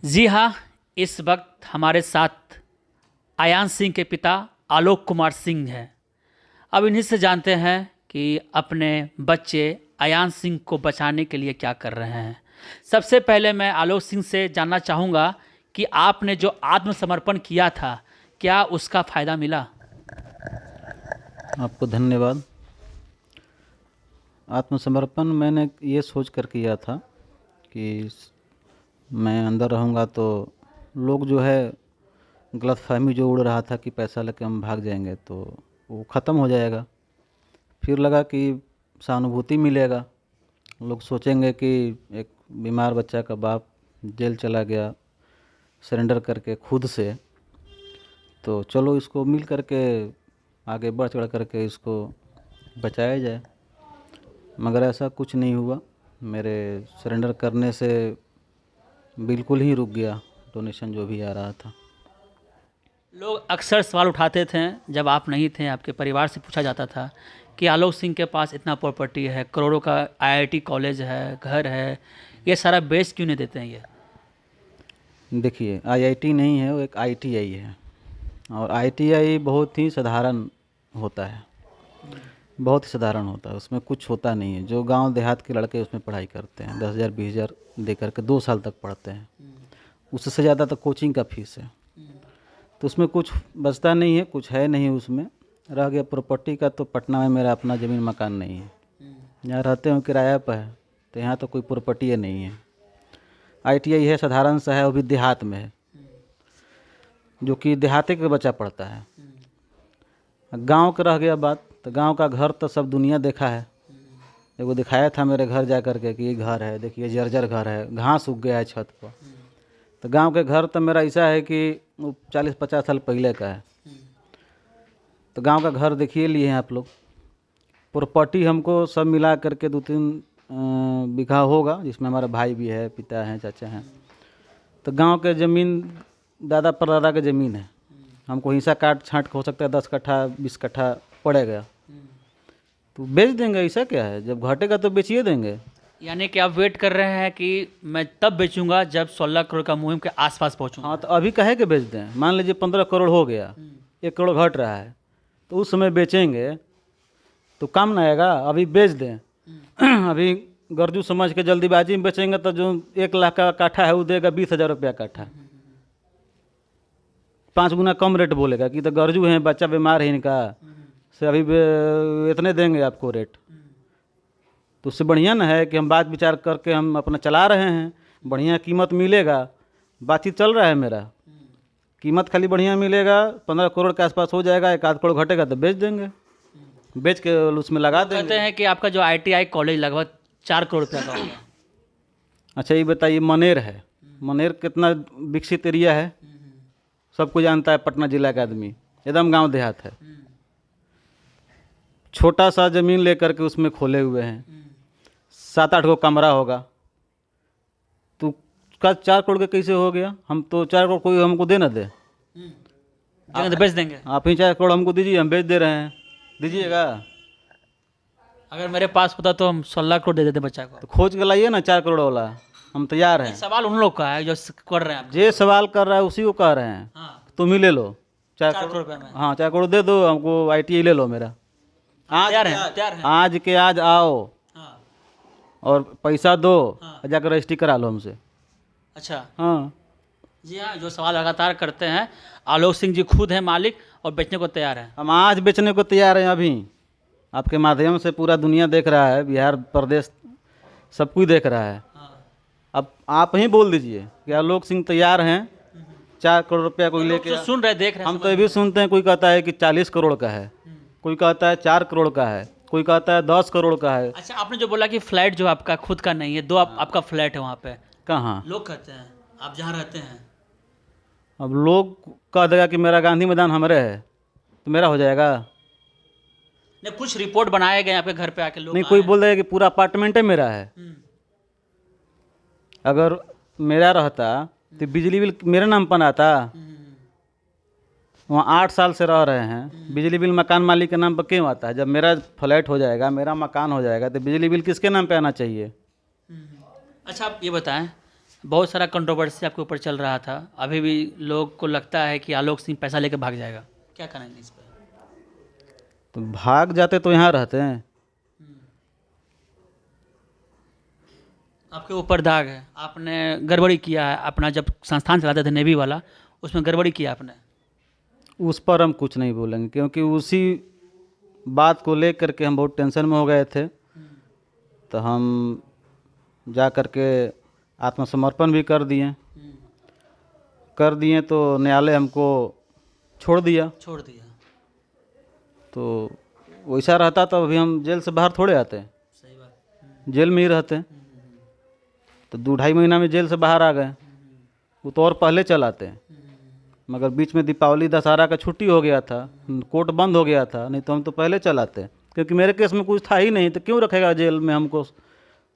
जी हाँ, इस वक्त हमारे साथ आयान सिंह के पिता आलोक कुमार सिंह हैं। अब इन्हीं से जानते हैं कि अपने बच्चे आयान सिंह को बचाने के लिए क्या कर रहे हैं। सबसे पहले मैं आलोक सिंह से जानना चाहूँगा कि आपने जो आत्मसमर्पण किया था, क्या उसका फ़ायदा मिला? आपको धन्यवाद। आत्मसमर्पण मैंने ये सोच कर किया था कि मैं अंदर रहूँगा तो लोग जो है गलतफहमी जो उड़ रहा था कि पैसा लेके हम भाग जाएंगे तो वो ख़त्म हो जाएगा। फिर लगा कि सहानुभूति मिलेगा, लोग सोचेंगे कि एक बीमार बच्चा का बाप जेल चला गया सरेंडर करके खुद से, तो चलो इसको मिल करके आगे बढ़ चढ़ करके इसको बचाया जाए। मगर ऐसा कुछ नहीं हुआ। मेरे सरेंडर करने से बिल्कुल ही रुक गया डोनेशन जो भी आ रहा था। लोग अक्सर सवाल उठाते थे, जब आप नहीं थे आपके परिवार से पूछा जाता था कि आलोक सिंह के पास इतना प्रॉपर्टी है, करोड़ों का आईआईटी कॉलेज है, घर है, ये सारा बेच क्यों नहीं देते हैं ये? देखिए, आईआईटी नहीं है, वो एक आईटीआई है। और आईटीआई बहुत ही साधारण होता है, बहुत ही साधारण होता है। उसमें कुछ होता नहीं है। जो गांव देहात के लड़के उसमें पढ़ाई करते हैं, 10,000 20,000 दे करके 2 साल तक पढ़ते हैं। उससे ज़्यादा तो कोचिंग का फीस है। तो उसमें कुछ बचता नहीं है, कुछ है नहीं उसमें। रह गया प्रॉपर्टी का, तो पटना में मेरा अपना ज़मीन मकान नहीं है। यहाँ रहते हो किराया पर है, तो यहाँ तो कोई प्रॉपर्टी है नहीं है। आईटीआई है, साधारण सा है, वो भी देहात में है, जो कि देहाते का बच्चा पढ़ता है। गांव का रह गया बात, तो गांव का घर तो सब दुनिया देखा है। एगो दिखाया था मेरे घर जा कर के कि ये घर है, देखिए जर्जर घर है, घास उग गया है छत पर। तो गांव के घर तो मेरा ऐसा है कि 40-50 साल पहले का है। तो गांव का घर देखिए लिए हैं आप लोग। प्रॉपर्टी हमको सब मिला करके 2-3 बीघा होगा, जिसमें हमारा भाई भी है, पिता हैं, चाचा हैं। तो गांव के ज़मीन दादा परदादा के ज़मीन है। हमको हिस्सा काट छाँट हो सकता है 10 कट्ठा 20 कट्ठा पड़ेगा, तो बेच देंगे। ऐसा क्या है, जब घटेगा तो बेचिए देंगे। यानी कि आप वेट कर रहे हैं कि मैं तब बेचूंगा जब 16 करोड़ का मुहिम के आसपास पहुंचूंगा। हाँ, तो अभी कहे के बेच दें। मान लीजिए 15 करोड़ हो गया, 1 करोड़ घट रहा है, तो उस समय बेचेंगे तो काम ना आएगा। अभी बेच दें अभी गर्जू समझ के जल्दीबाजी में बेचेंगे तो जो 1 लाख का काठा है वो देगा 20,000 रुपया काठा। 5 गुना कम रेट बोलेगा कि तो गर्जू हैं, बच्चा बीमार है इनका, से अभी इतने देंगे आपको रेट। तो उससे बढ़िया ना है कि हम बात विचार करके हम अपना चला रहे हैं, बढ़िया कीमत मिलेगा। बातचीत चल रहा है मेरा, कीमत खाली बढ़िया मिलेगा, 15 करोड़ के आसपास हो जाएगा। 1 आध करोड़ घटेगा तो बेच देंगे, बेच के उसमें लगा देंगे। कहते हैं कि आपका जो आईटीआई कॉलेज लगभग 4 करोड़ रुपया का होगा। अच्छा, ये बताइए, मनेर है, मनेर कितना विकसित एरिया है, सबको जानता है, पटना जिला का आदमी, एकदम गांव देहात है। छोटा सा ज़मीन लेकर के उसमें खोले हुए हैं, 7-8 गो कमरा होगा। तो उसका 4 करोड़ का कैसे हो गया? हम तो 4 करोड़ कोई हमको दे ना दे, तो बेच देंगे। आप ही 4 करोड़ हमको दीजिए, हम बेच दे रहे हैं, दीजिएगा। अगर मेरे पास होता तो हम 16 करोड़ दे देते बच्चा को। तो खोज के लाइए ना 4 करोड़ वाला, हम तैयार हैं। सवाल उन लोग का है जो कर रहे हैं आप। जे सवाल कर रहा है उसी को कह रहे हैं। हाँ, तुम ही ले लो 4 4 करोड़। करोड़ रुपये में हाँ, 4 करोड़ दे दो हमको, आईटीआई ले लो मेरा। आज तैयार के है, आज- तैयार है। आज के आज आओ हाँ, और पैसा दो, हाँ। जाकर रजिस्ट्री करा लो हमसे। अच्छा। हाँ, जी हाँ, जो सवाल लगातार करते हैं, आलोक सिंह जी खुद हैं मालिक और बेचने को तैयार हैं। हम आज बेचने को तैयार हैं। अभी आपके माध्यम से पूरा दुनिया देख रहा है, बिहार प्रदेश सब कुछ देख रहा है। हाँ। अब आप ही बोल दीजिए कि आलोक सिंह तैयार हैं 4 करोड़ रुपया कोई लेके। जो सुन रहे देख रहे हम तो ये भी सुनते हैं, कोई कहता है कि 40 करोड़ का है, कोई कहता है 4 करोड़ का है, कोई कहता है 10 करोड़ का है। अच्छा, आपने जो बोला कि फ्लैट जो आपका खुद का नहीं है, दो आपका फ्लैट है वहाँ पे, कहाँ? लोग कहते हैं आप जहाँ रहते हैं। अब लोग कह देगा कि मेरा गांधी मैदान हमारे है, तो मेरा हो जाएगा? नहीं, कुछ रिपोर्ट बनाए गए आपके घर पे आके लोग नहीं, आए कोई हैं। बोल देगा कि पूरा अपार्टमेंट है मेरा है। अगर मेरा रहता तो बिजली बिल मेरे नाम पर आता। वहाँ 8 साल से रह रहे हैं, बिजली बिल मकान मालिक के नाम पर क्यों आता है? जब मेरा फ्लैट हो जाएगा, मेरा मकान हो जाएगा, तो बिजली बिल किसके नाम पे आना चाहिए? अच्छा, आप ये बताएं, बहुत सारा कंट्रोवर्सी आपके ऊपर चल रहा था, अभी भी लोग को लगता है कि आलोक सिंह पैसा लेकर भाग जाएगा, क्या कहेंगे इस पर? तो भाग जाते तो यहाँ रहते हैं। आपके ऊपर दाग है, आपने गड़बड़ी किया है, अपना जब संस्थान चलाते थे नेवी वाला, उसमें गड़बड़ी किया आपने। उस पर हम कुछ नहीं बोलेंगे, क्योंकि उसी बात को लेकर के हम बहुत टेंशन में हो गए थे। तो हम जा कर के आत्मसमर्पण भी कर दिए तो न्यायालय हमको छोड़ दिया। छोड़ दिया। तो वैसा रहता तो अभी हम जेल से बाहर थोड़े आते हैं, सही बात। जेल में ही रहते हैं। तो 2-2.5 महीना में जेल से बाहर आ गए, वो तो और पहले चल आते हैं। मगर बीच में दीपावली दशहरा का छुट्टी हो गया था, कोर्ट बंद हो गया था, नहीं तो हम तो पहले चल आते हैं। क्योंकि मेरे केस में कुछ था ही नहीं, तो क्यों रखेगा जेल में हमको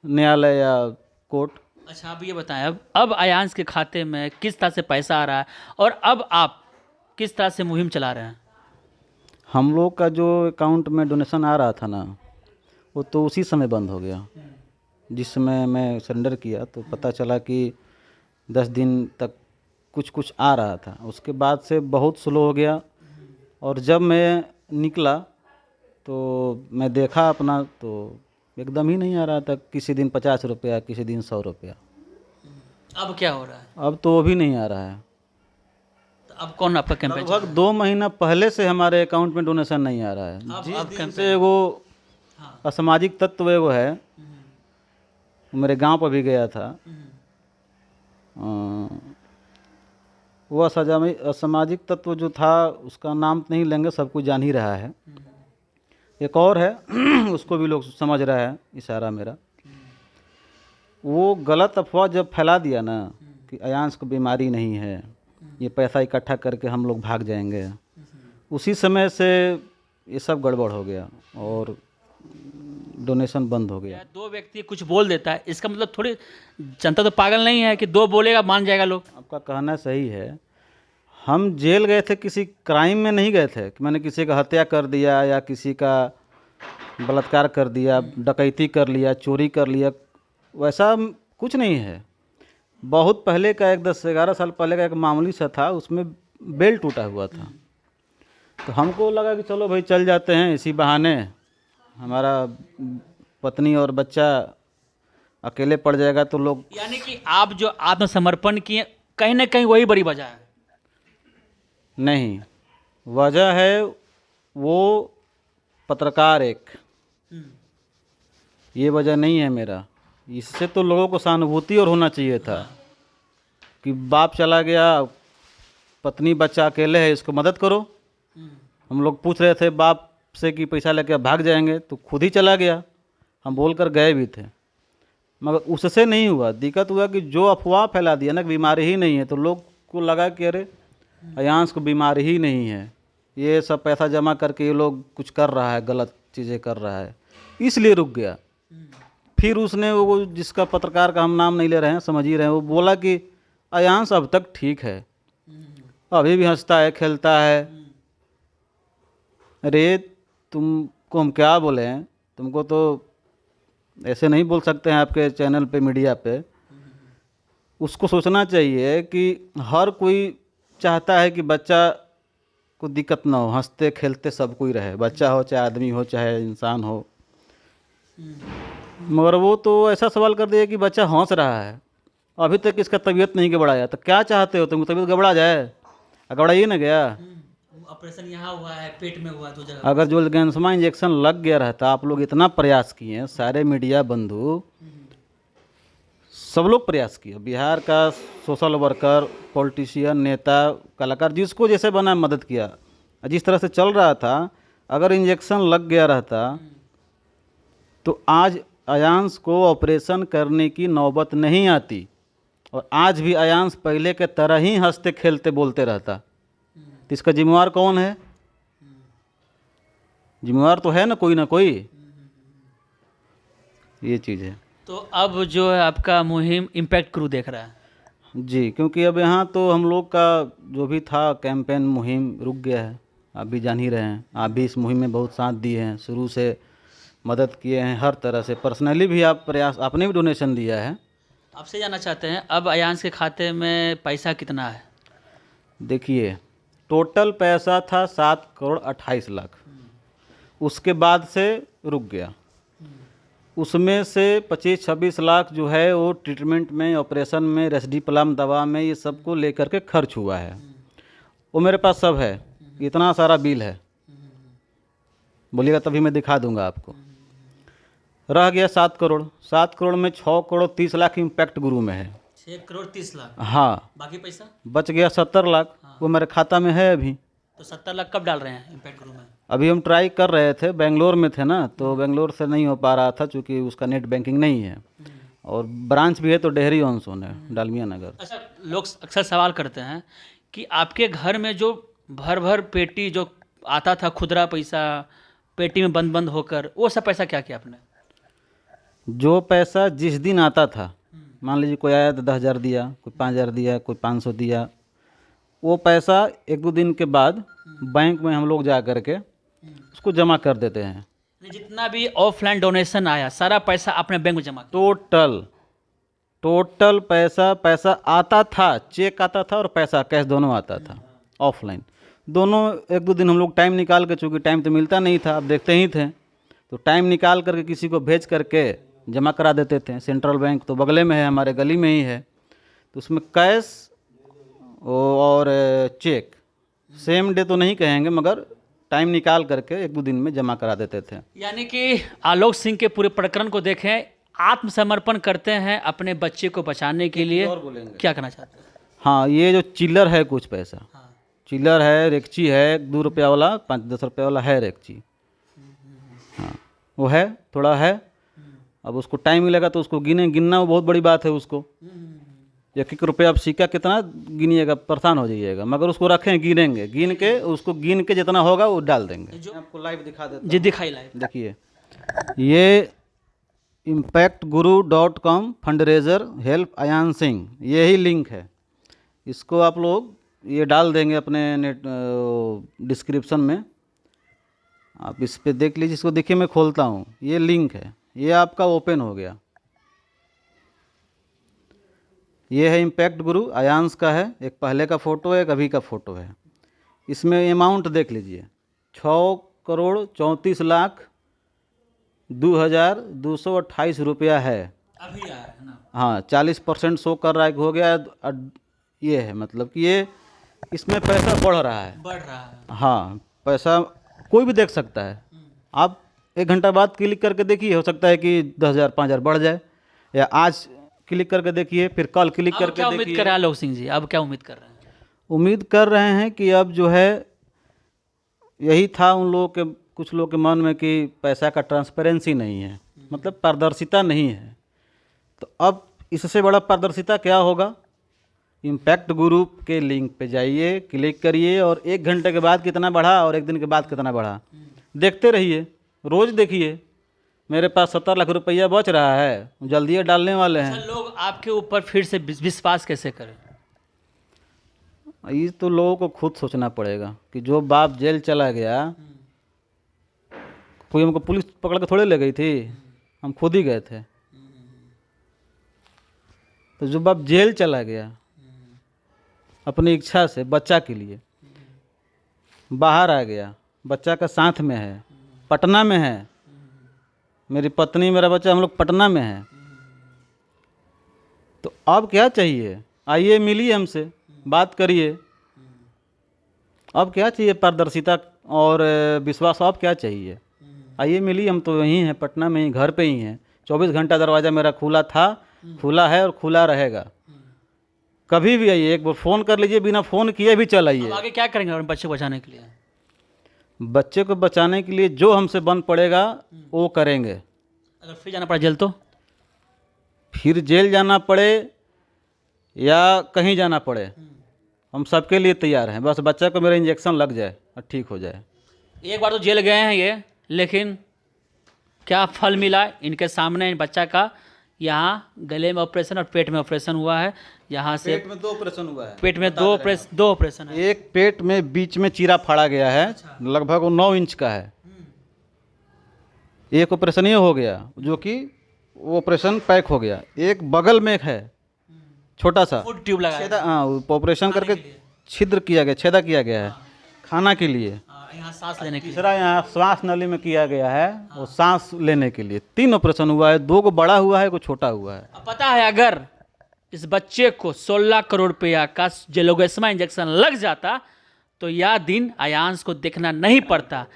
न्यायालय या कोर्ट। अच्छा, आप ये बताएं, अब अयांश के खाते में किस तरह से पैसा आ रहा है और अब आप किस तरह से मुहिम चला रहे हैं? हम लोग का जो अकाउंट में डोनेशन आ रहा था ना, वो तो उसी समय बंद हो गया। जिस समय मैं सरेंडर किया तो पता चला कि 10 दिन तक कुछ आ रहा था, उसके बाद से बहुत स्लो हो गया। और जब मैं निकला तो मैं देखा अपना, तो एकदम ही नहीं आ रहा था। किसी दिन 50 रुपया, किसी दिन 100 रुपया। अब क्या हो रहा है? अब तो वो भी नहीं आ रहा है। तो अब कौन आपका कैंपेन चल लगभग 2 महीना पहले से हमारे अकाउंट में डोनेशन नहीं आ रहा है। अब जिस दिन कैंपेन- से वो हाँ। असामाजिक तत्व वो है, मेरे गांव पर भी गया था। वो असामाजिक तत्व जो था, उसका नाम नहीं लेंगे, सब कुछ जान ही रहा है। एक और है उसको भी लोग समझ रहा है, इशारा मेरा। वो गलत अफवाह जब फैला दिया ना कि अयांश को बीमारी नहीं है, ये पैसा इकट्ठा करके हम लोग भाग जाएंगे, उसी समय से ये सब गड़बड़ हो गया और डोनेशन बंद हो गया। 2 व्यक्ति कुछ बोल देता है, इसका मतलब थोड़ी जनता तो पागल नहीं है कि 2 बोलेगा मान जाएगा लोग। आपका कहना सही है। हम जेल गए थे, किसी क्राइम में नहीं गए थे कि मैंने किसी का हत्या कर दिया या किसी का बलात्कार कर दिया, डकैती कर लिया, चोरी कर लिया, वैसा कुछ नहीं है। बहुत पहले का, एक 10-11 साल पहले का एक मामूली सा था, उसमें बेल टूटा हुआ था। तो हमको लगा कि चलो भाई चल जाते हैं, इसी बहाने हमारा पत्नी और बच्चा अकेले पड़ जाएगा तो लोग। यानी कि आप जो आत्मसमर्पण किए, कहीं ना कहीं वही बड़ी वजह है। नहीं, वजह है वो पत्रकार एक, ये वजह नहीं है मेरा। इससे तो लोगों को सहानुभूति और होना चाहिए था कि बाप चला गया, पत्नी बच्चा अकेले है, इसको मदद करो। हम लोग पूछ रहे थे बाप से कि पैसा लेके भाग जाएंगे, तो खुद ही चला गया। हम बोल कर गए भी थे, मगर उससे नहीं हुआ। दिक्कत हुआ कि जो अफवाह फैला दिया ना कि बीमारी ही नहीं है, तो लोग को लगा कि अरे अयांश को बीमारी ही नहीं है, ये सब पैसा जमा करके ये लोग कुछ कर रहा है, गलत चीज़ें कर रहा है, इसलिए रुक गया। फिर उसने वो, जिसका पत्रकार का हम नाम नहीं ले रहे हैं, समझ ही रहे हैं, वो बोला कि अयांश अब तक ठीक है, अभी भी हंसता है, खेलता है। अरे तुमको हम क्या बोले हैं, तुमको तो ऐसे नहीं बोल सकते हैं आपके चैनल पे, मीडिया पे। उसको सोचना चाहिए कि हर कोई चाहता है कि बच्चा को दिक्कत ना हो, हंसते खेलते सब कोई रहे, बच्चा हो चाहे आदमी हो चाहे इंसान हो। मगर वो तो ऐसा सवाल कर दिया कि बच्चा हंस रहा है, अभी तक इसका तबीयत नहीं गड़बड़ाया, तो क्या चाहते हो तुम, तबीयत गड़बड़ा जाए? गड़बड़ाइए ना गया। ऑपरेशन यहाँ हुआ है, पेट में हुआ 2 जगह। अगर जो गैंसमा इंजेक्शन लग गया रहता, आप लोग इतना प्रयास किए, सारे मीडिया बंधु सब लोग प्रयास किए, बिहार का सोशल वर्कर, पॉलिटिशियन, नेता, कलाकार, जिसको जैसे बना मदद किया। जिस तरह से चल रहा था, अगर इंजेक्शन लग गया रहता तो आज अयांश को ऑपरेशन करने की नौबत नहीं आती, और आज भी अयांश पहले के तरह ही हंसते खेलते बोलते रहता। तो इसका जिम्मेवार कौन है? जिम्मेवार तो है ना कोई। ये चीज़ है। तो अब जो है आपका मुहिम इम्पैक्ट क्रू देख रहा है। जी, क्योंकि अब यहाँ तो हम लोग का जो भी था कैंपेन मुहिम रुक गया है। आप भी जान ही रहे हैं, आप भी इस मुहिम में बहुत साथ दिए हैं, शुरू से मदद किए हैं हर तरह से। पर्सनली भी आप प्रयास, आपने भी डोनेशन दिया है, आपसे जानना चाहते हैं अब अयांश के खाते में पैसा कितना है? देखिए, टोटल पैसा था 7,28,00,000। उसके बाद से रुक गया। उसमें से 25-26 लाख जो है वो ट्रीटमेंट में, ऑपरेशन में, रेसिडिप्लाम दवा में, ये सब को लेकर के खर्च हुआ है। वो मेरे पास सब है, इतना सारा बिल है, बोलिएगा तभी मैं दिखा दूंगा आपको। रह गया 7 करोड़। 7 करोड़ में 6 करोड़ 30 लाख इम्पैक्ट गुरु में है। 6 करोड़ 30 लाख। हाँ, बाकी पैसा बच गया 70 लाख। वो मेरे खाता में है अभी। तो 70 लाख कब डाल रहे हैं इम्पैक्ट ग्रुप में? अभी हम ट्राई कर रहे थे, बेंगलोर में थे ना, तो बेंगलोर से नहीं हो पा रहा था क्योंकि उसका नेट बैंकिंग नहीं है, और ब्रांच भी है तो डेहरी ऑन सोन है, डालमिया नगर। अच्छा, लोग अक्सर सवाल करते हैं कि आपके घर में जो भर भर पेटी जो आता था खुदरा पैसा पेटी में बंद बंद होकर, वो सब पैसा क्या किया आपने? जो पैसा जिस दिन आता था, मान लीजिए कोई आया तो 10,000 दिया, कोई 5,000 दिया, कोई 500 दिया, वो पैसा 1-2 दिन के बाद बैंक में हम लोग जा कर के उसको जमा कर देते हैं। जितना भी ऑफलाइन डोनेशन आया सारा पैसा अपने बैंक में जमा किया? टोटल पैसा आता था, चेक आता था और पैसा कैश दोनों आता था, ऑफलाइन दोनों। 1-2 दिन हम लोग टाइम निकाल के, चूँकि टाइम तो मिलता नहीं था, आप देखते ही थे, तो टाइम निकाल करके किसी को भेज करके जमा करा देते थे। सेंट्रल बैंक तो बगले में है, हमारे गली में ही है, तो उसमें कैश और चेक सेम डे तो नहीं कहेंगे, मगर टाइम निकाल करके 1-2 दिन में जमा करा देते थे। यानी कि आलोक सिंह के पूरे प्रकरण को देखें, आत्मसमर्पण करते हैं अपने बच्चे को बचाने के लिए। और बोलेंगे क्या करना चाहते हैं? हाँ, ये जो चिल्लर है, कुछ पैसा हाँ। चिल्लर है, रेक्ची है, 2 रुपया वाला, 5-10 रुपया वाला है रेक्ची, हाँ वो है, थोड़ा है। अब उसको टाइम मिलेगा तो उसको गिनना वो बहुत बड़ी बात है। उसको 1-1 रुपया आप सिक्का कितना गिनिएगा, परेशान हो जाइएगा, मगर उसको रखें, गिनेंगे, गिन के जितना होगा वो डाल देंगे। जो आपको लाइव दिखा देता जी, दिखाई लाइव। देखिए, ये impactguru.com fundraiser help Ayan Singh, यही लिंक है। इसको आप लोग ये डाल देंगे अपने नेट डिस्क्रिप्शन में, आप इस पे देख लीजिए। इसको देखिए, मैं खोलता हूँ, ये लिंक है, ये आपका ओपन हो गया। ये है इम्पैक्ट गुरु, अयांश का है, एक पहले का फ़ोटो है, एक अभी का फ़ोटो है। इसमें अमाउंट देख लीजिए, 6,34,02,228 रुपया है। अभी आया है ना? हाँ, 40% शो कर रहा है कि हो गया। ये है मतलब कि ये इसमें पैसा बढ़ रहा है, बढ़ रहा है। हाँ, पैसा कोई भी देख सकता है। आप 1 घंटा बाद क्लिक करके देखिए, हो सकता है कि 10,000 5,000 बढ़ जाए, या आज क्लिक करके देखिए, फिर कल क्लिक अब करके क्या उम्मीद देखिए। कर रहे हैं आलोक सिंह जी? अब क्या उम्मीद कर रहे हैं? उम्मीद कर रहे हैं कि अब जो है, यही था उन लोगों के, कुछ लोगों के मन में कि पैसा का ट्रांसपेरेंसी नहीं है, मतलब पारदर्शिता नहीं है। तो अब इससे बड़ा पारदर्शिता क्या होगा? इम्पैक्ट ग्रुप के लिंक पे जाइए, क्लिक करिए, और 1 घंटे के बाद कितना बढ़ा और 1 दिन के बाद कितना बढ़ा देखते रहिए, रोज़ देखिए। मेरे पास 70 लाख रुपया बच रहा है, जल्दी डालने वाले हैं। अच्छा, लोग आपके ऊपर फिर से विश्वास कैसे करें? ये तो लोगों को खुद सोचना पड़ेगा कि जो बाप जेल चला गया, कोई हमको पुलिस पकड़ के थोड़े ले गई थी, हम खुद ही गए थे। तो जो बाप जेल चला गया अपनी इच्छा से बच्चा के लिए, बाहर आ गया, बच्चा का साथ में है, पटना में है, मेरी पत्नी मेरा बच्चा हम लोग पटना में है, तो अब क्या चाहिए? आइए, मिलिए हमसे, बात करिए। अब क्या चाहिए? पारदर्शिता और विश्वास। अब क्या चाहिए? आइए, मिलिए, हम तो यहीं हैं, पटना में ही, घर पे ही हैं। 24 घंटा दरवाज़ा मेरा खुला था, खुला है और खुला रहेगा। कभी भी आइए, एक बार फ़ोन कर लीजिए, बिना फ़ोन किए भी चल आइए। अब आगे क्या करेंगे अपने बच्चे को बचाने के लिए? बच्चे को बचाने के लिए जो हमसे बन पड़ेगा वो करेंगे। अगर फिर जाना पड़ा जेल तो? फिर जेल जाना पड़े या कहीं जाना पड़े, हम सबके लिए तैयार हैं। बस बच्चा को मेरा इंजेक्शन लग जाए और ठीक हो जाए। एक बार तो जेल गए हैं ये, लेकिन क्या फल मिला इनके सामने? इन बच्चा का यहाँ गले में ऑपरेशन और पेट में ऑपरेशन हुआ है। यहाँ से पेट में 2 ऑपरेशन हुआ है। पेट में 2 ऑपरेशन है। एक पेट में बीच में चीरा फाड़ा गया है, लगभग वो 9 इंच का है। एक ऑपरेशन ये हो गया, जो कि वो ऑपरेशन पैक हो गया। एक बगल में एक है छोटा सा फूड ट्यूब लगा छेदा, हाँ ऑपरेशन करके छिद्र किया गया, छेदा किया गया है खाना के लिए। यहाँ सांस लेने की। तीसरा यहाँ श्वास नली में किया गया है, वो सांस लेने के लिए। 3 ऑपरेशन हुआ है, 2 को बड़ा हुआ है, 1 छोटा हुआ है। अब पता है अगर इस बच्चे को 16 करोड़ रुपया का जेलोगेस्मा इंजेक्शन लग जाता तो यह दिन अयांश को देखना नहीं पड़ता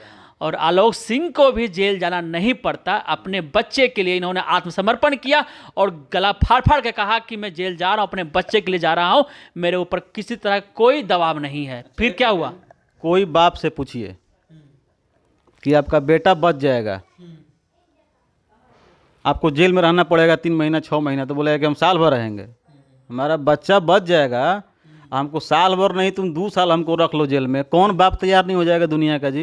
और आलोक सिंह को भी जेल जाना नहीं पड़ता। अपने बच्चे के लिए इन्होंने आत्मसमर्पण किया और गला फाड़ फाड़ के कहा कि मैं जेल जा रहा हूँ, अपने बच्चे के लिए जा रहा हूँ, मेरे ऊपर किसी तरह कोई दबाव नहीं है। फिर क्या हुआ? कोई बाप से पूछिए कि आपका बेटा बच जाएगा, आपको जेल में रहना पड़ेगा 3 महीना 6 महीना, तो बोलेगा कि हम साल भर रहेंगे। हमारा बच्चा बच जाएगा, हमको साल भर नहीं तुम 2 साल हमको रख लो जेल में। कौन बाप तैयार नहीं हो जाएगा दुनिया का जी?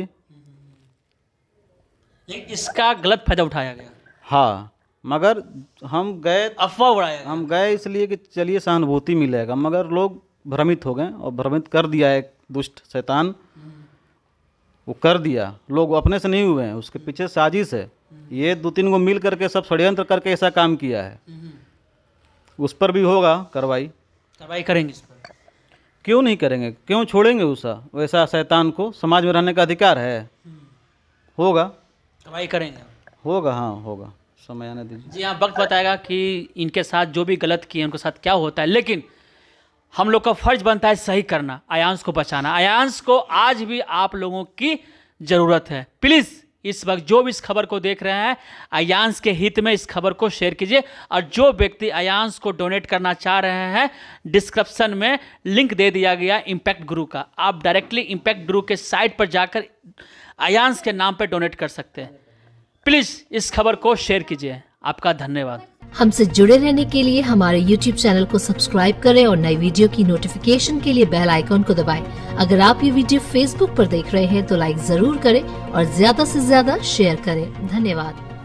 लेकिन इसका गलत फायदा उठाया गया। हाँ, मगर हम गए, अफवाह उड़ाया गया। हम गए इसलिए कि चलिए सहानुभूति मिलेगा, मगर लोग भ्रमित हो गए और भ्रमित कर दिया एक दुष्ट शैतान, वो कर दिया। लोग अपने से नहीं हुए हैं, उसके पीछे साजिश है। ये 2-3 को मिल करके सब षड्यंत्र करके ऐसा काम किया है। उस पर भी होगा कार्रवाई करेंगे इस पर। क्यों नहीं करेंगे, क्यों छोड़ेंगे उसा वैसा शैतान को? समाज में रहने का अधिकार है, होगा कार्रवाई करेंगे। होगा, हाँ होगा, समय आने दीजिए। जी हाँ, वक्त बताएगा कि इनके साथ जो भी गलत किए उनके साथ क्या होता है, लेकिन हम लोग का फर्ज बनता है सही करना, अयांश को बचाना। अयांश को आज भी आप लोगों की ज़रूरत है। प्लीज़ इस वक्त जो भी इस खबर को देख रहे हैं, अयांश के हित में इस खबर को शेयर कीजिए और जो व्यक्ति अयांश को डोनेट करना चाह रहे हैं, डिस्क्रिप्शन में लिंक दे दिया गया इम्पैक्ट गुरु का। आप डायरेक्टली इम्पैक्ट गुरु के साइट पर जाकर अयांश के नाम पर डोनेट कर सकते हैं। प्लीज़ इस खबर को शेयर कीजिए। आपका धन्यवाद। हमसे जुड़े रहने के लिए हमारे YouTube चैनल को सब्सक्राइब करें और नई वीडियो की नोटिफिकेशन के लिए बेल आइकॉन को दबाएं। अगर आप ये वीडियो Facebook पर देख रहे हैं तो लाइक जरूर करें और ज्यादा से ज्यादा शेयर करें। धन्यवाद।